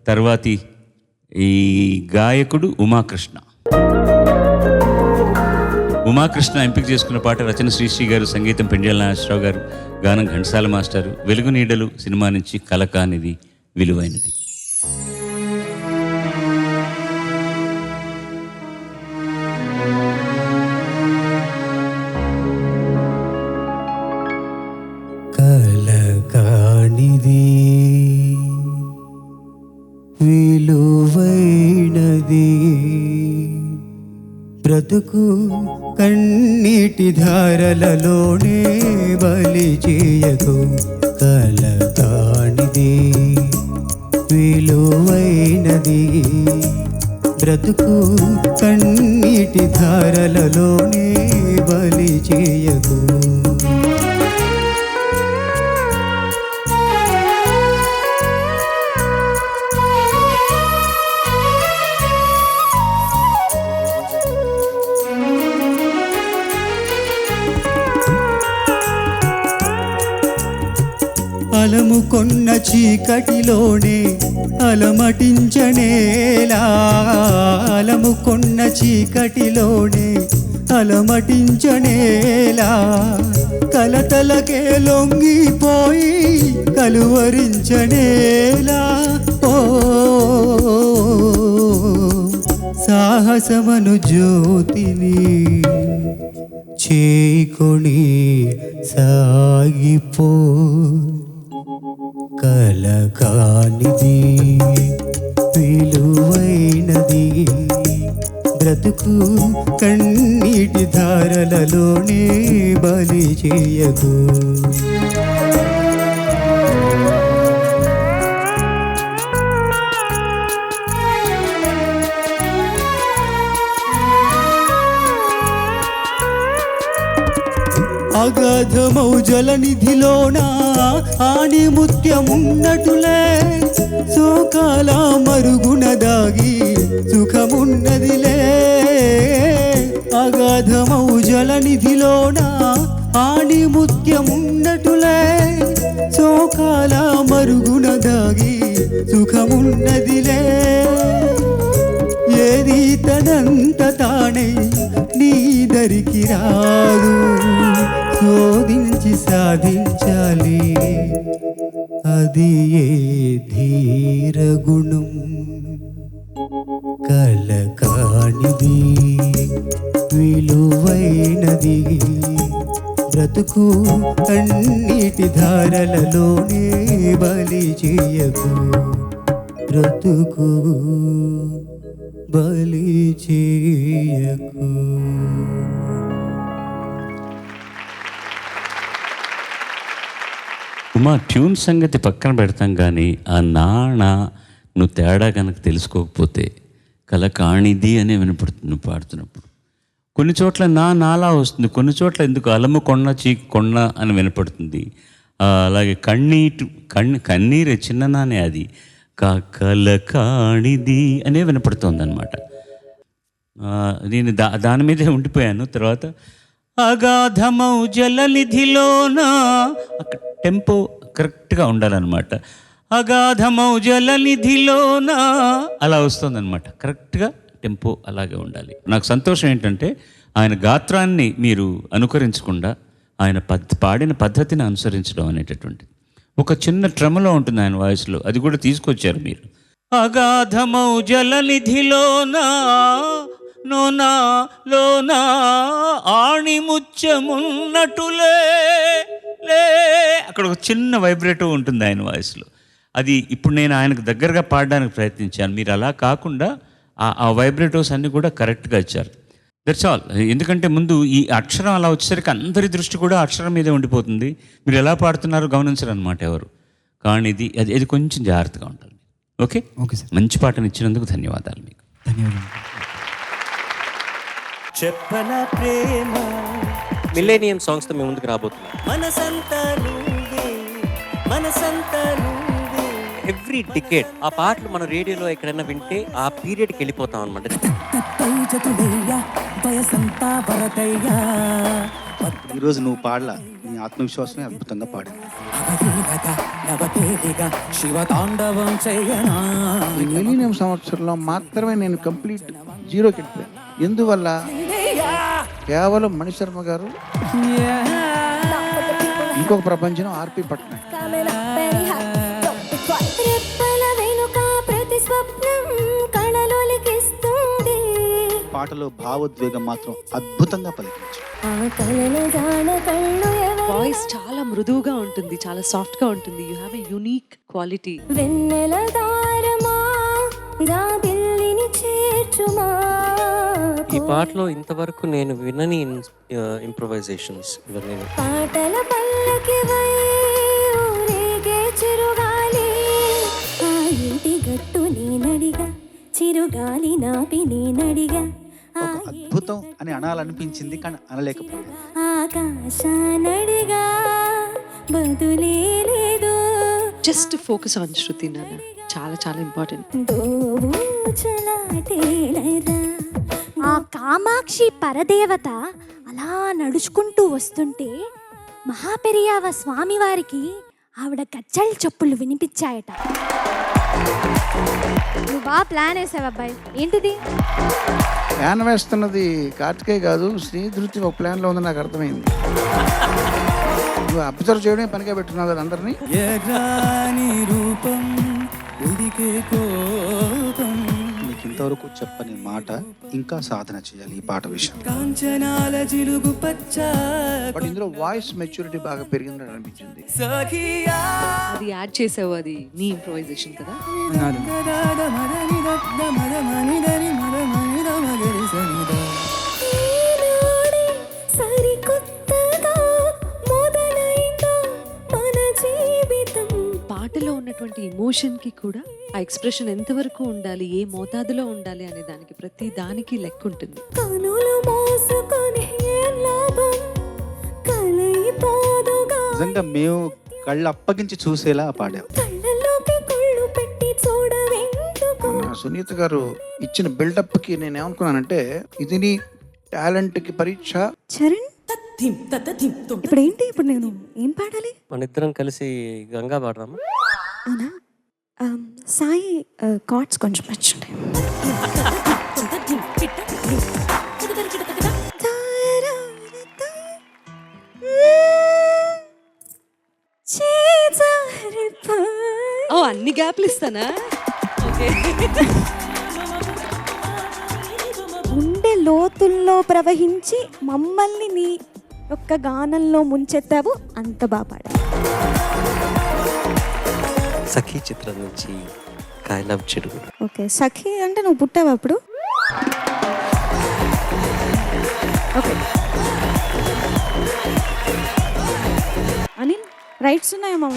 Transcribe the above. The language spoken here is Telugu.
తర్వాతి ఈ గాయకుడు ఉమాకృష్ణ ఎంపిక చేసుకున్న పాట రచన శ్రీశ్రీ గారు, సంగీతం పెండ్యాల నాగేశ్వరరావు గారు, గానం ఘంటసాల మాస్టారు. వెలుగు నీడలు సినిమా నుంచి కలకానిది విలువైనది. కలకానిది విలువైనది బ్రతుకు కన్నీటి ధారలలోనే బలి చేయకు. కలకానిది విలువైనది బ్రతుకు కన్నీటి ధారలలోనే బలి చేయకు. అలముకొన్న చీకటిలోనే అలమటించనేలా, అలముకొన్న చీకటిలోనే అలమటించనేలా, కలతలకే లొంగిపోయి కలువరించనేలా. ఓ సాహసమను జ్యోతిని చేకొని సాగిపో. కలకానిది విలువైనది బ్రతుకు కన్నీటి ధారలలోనే బలి చేయకు. అగాధమౌ జలనిధిలోనా ఆని ముత్యమున్నటులే, శోకాల మరుగున దాగి సుఖమున్నదిలే. అగాధమౌ జలనిధిలోనా ఆని ముత్యమున్నటులే, శోకాల మరుగున దాగి సుఖమున్నదిలే. ఏది తనంత తానే నీ దరికి రాదు, శోధించి సాధించాలి అది ఏ ధీర గుణం. కలకానిది విలువైనది బ్రతుకు కన్నీటి ధారలలోనే బలి చేయకు. బ్రతుకు బలి చేయకు. ఉమా ట్యూన్ సంగతి పక్కన పెడతాం, కానీ ఆ నాణ నువ్వు తేడా కనుక తెలుసుకోకపోతే కలకాణిది అనే వినపడుతుంది నువ్వు పాడుతున్నప్పుడు. కొన్ని చోట్ల నాలా వస్తుంది, కొన్ని చోట్ల ఎందుకు అలము కొన్న కొన్న అని వినపడుతుంది. అలాగే కన్నీరే చిన్ననానే అది కలకాణిది అనే వినపడుతుంది అనమాట. నేను దాని మీదే ఉండిపోయాను. తర్వాత అగాధమౌ జలనిధిలోన అక్కడ టెంపో కరెక్ట్గా ఉండాలన్నమాట. అగాధమౌ జలనిధిలోన అలా వస్తుందన్నమాట. కరెక్ట్గా టెంపో అలాగే ఉండాలి. నాకు సంతోషం ఏంటంటే ఆయన గాత్రాన్ని మీరు అనుకరించకుండా ఆయన పాడిన పద్ధతిని అనుసరించడం అనేటటువంటిది. ఒక చిన్న ట్రమలో ఉంటుంది ఆయన వాయిస్లో, అది కూడా తీసుకొచ్చారు మీరు. అగాధమౌ జలనిధిలోనా నోనా లోనా ఆణిముత్యమున్నటులే లే, అక్కడ ఒక చిన్న వైబ్రేటో ఉంటుంది ఆయన వాయిస్లో. అది ఇప్పుడు నేను ఆయనకు దగ్గరగా పాడడానికి ప్రయత్నించాను. మీరు అలా కాకుండా ఆ వైబ్రేటోస్ అన్నీ కూడా కరెక్ట్గా ఇచ్చారు. That's all. ఎందుకంటే ముందు ఈ అక్షరం అలా వచ్చేసరికి అందరి దృష్టి కూడా అక్షరం మీదే ఉండిపోతుంది. మీరు ఎలా పాడుతున్నారో గమనించరు అనమాట ఎవరు. కానీ ఇది కొంచెం జాగ్రత్తగా ఉండాలి. Okay okay sir. మంచి పాటను ఇచ్చినందుకు ధన్యవాదాలు మీకు. ధన్యవాదాలు. చెప్పన ప్రేమ మిలేనియం సాంగ్స్తో మేము ముందుకు రాబోతున్నాం. మనసంతా నువ్వే, మనసంతా నువ్వే. ఎవ్రీ డికేడ్ ఆ పాటలు మన రేడియోలో ఎక్కడైనా వింటే ఆ పీరియడ్కి వెళ్ళిపోతాం అనమాట. వయసంతా వరదయ్యా. ఈరోజు నువ్వు పాడలా, నీ ఆత్మవిశ్వాసమే అద్భుతంగా పాడింది. శివతాండవం చేయనా ఈ మిలీనియం సంవత్సరంలో మాత్రమే నేను కంప్లీట్ జీరోకి వెళ్ళిపోయాను. ఎందువల్ల? కేవలం మణిశర్మ గారు, ఇంకొక ప్రపంచం ఆర్పి పట్నాయక్. రెప్పల వెనుక ప్రతి స్వప్నం కళలోలికిస్తుంది. పాటలో భావోద్వేగం మాత్రం అద్భుతంగా పలికించారు. ఆ కళల జాడ కళ్ళు వాయిస్ చాలా మృదువుగా ఉంటుంది, చాలా సాఫ్ట్ గా ఉంటుంది. You have a unique quality. వెన్నెల దారమా జాబిల్లిని చేర్చుమా. ఈ పాటలో ఇంతవరకు నేను వినని ఇంప్రొవైజేషన్స్ ఇవన్నీ. పాటల పల్లకివై ఊరేగే చిరుగాలి. ఆ ఇంటి గట్టు నేనడిగా చిరుగాలి నాపి నేనడిగా. ఒక అద్భుతం అని అనాలనిపించింది కానీ అనలేకపోయాను. ఆకాశానడిగా బదులే లేదు. జస్ట్ ఫోకస్ ఆన్ శృతి నాన్న, చాలా చాలా ఇంపార్టెంట్. ఆ కామాక్షి పరదేవత అలా నడుచుకుంటూ వస్తుంటే మహాపెరియావ స్వామివారికి ఆవిడ గజ్జల చెప్పులు వినిపించాయట. నువ్వు బాగా ప్లాన్ వేసావు అబ్బాయి. ఏంటిది? ప్లాన్ వేస్తున్నది కార్తికేయ కాదు, శ్రీధృతి ఒక ప్లాన్లో ఉంది, నాకు అర్థమైంది. నువ్వు అబ్జర్వ్ చేయడమే పనిగా పెట్టున్నావు కదా అందరినీ. ఎర్రాని రూపం ఉడికే కోపం మీకు ఇంతవరకు చెప్పని మాట ఇంకా సాధన చేయాలి ఈ పాట విషయం. కాంచనాల జిలుగు పచ్చ బట్ ఇందులో వాయిస్ మెచ్యూరిటీ బాగా పెరిగిందని అనిపించింది. సఖియా అది యాడ్ చేసావు, అది నీ ఇంప్రొవైజేషన్ కదా. ఈనాడే సరికొత్తగా మొదలైందో మన జీవితం. పాటలో ఉన్నటువంటి ఎమోషన్ కి కూడా ఆ ఎక్స్ప్రెషన్ ఎంతవరకు ఉండాలి, ఏ మోతాదులో ఉండాలి అనే దానికి ప్రతి దానికి లెక్క ఉంటుంది. కనులు మోసుకొని ఏం లాభం కలయిపోదుగా. నిజంగా మేము కళ్ళు అప్పగించి చూసేలా పాడాం. కళ్ళలోకి కళ్ళు పెట్టి చూడవెందుకు. మన సునీత గారు ఇచ్చిన బిల్డప్కి నేను ఏమనుకున్నానంటే, ఇది నీ టాలెంట్కి పరీక్ష. చరణ్ ఇప్పుడు ఏంటి? ఇప్పుడు నేను ఏం పాడాలి? మన ఇద్దరం కలిసి గంగా పాడదామా? అవునా? సాయి కార్డ్స్ కొంచెం నచ్చండి. ఓ, అన్ని గ్యాప్లు ఇస్తానా? ఓకే. గుండె లోతుల్లో ప్రవహించి మమ్మల్ని నీ యొక్క గానంలో ముంచెత్తావు. అంత బాగా పాడావు. సఖీ చిత్రం నుంచి కాయలాబ్ చెడుగు. ఓకే, సఖి అంటే నువ్వు పుట్టావు అప్పుడు? ఓకే. అనిల్ రైట్స్ ఉన్నాయా మా